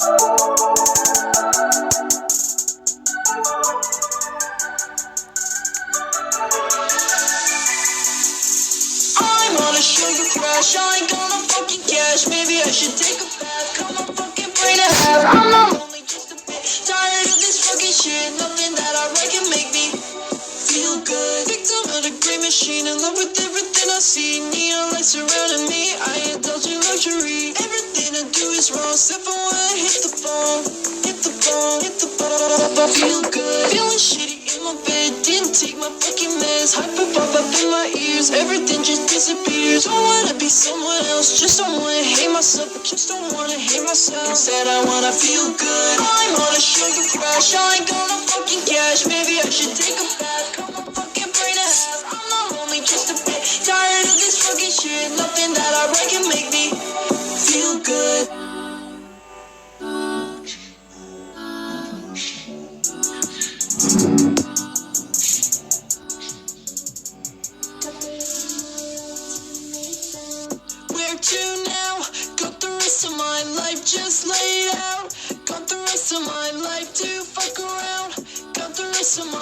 I'm on a sugar crash, I ain't gonna fucking cash. Maybe I should take a bath, cut my fucking brain in half. I'm not only just a bit tired of this fucking shit. Nothing that I write can make me feel good. Victim of the great machine, in love with everything I see. Neon lights surrounding me, I indulge in luxury. Everything I do is wrong, except for when I hit the phone. Hit the phone, hit the phone. I feel good, feeling shitty in my bed. Didn't take my fucking meds. Hyper pop up in my ears, everything just disappears. Don't wanna be someone else, just don't wanna hate myself. I just don't wanna hate myself. Instead I wanna feel good. I'm on a sugar crash, I ain't gonna fucking cash. Maybe I should take a bath, cut my fucking brain in half. I'm not only just a bit tired of this fucking shit. Nothing that I write can make me feel good. Where to now? Got the rest of my life just laid out. Got the rest of my life to fuck around. Got the rest of my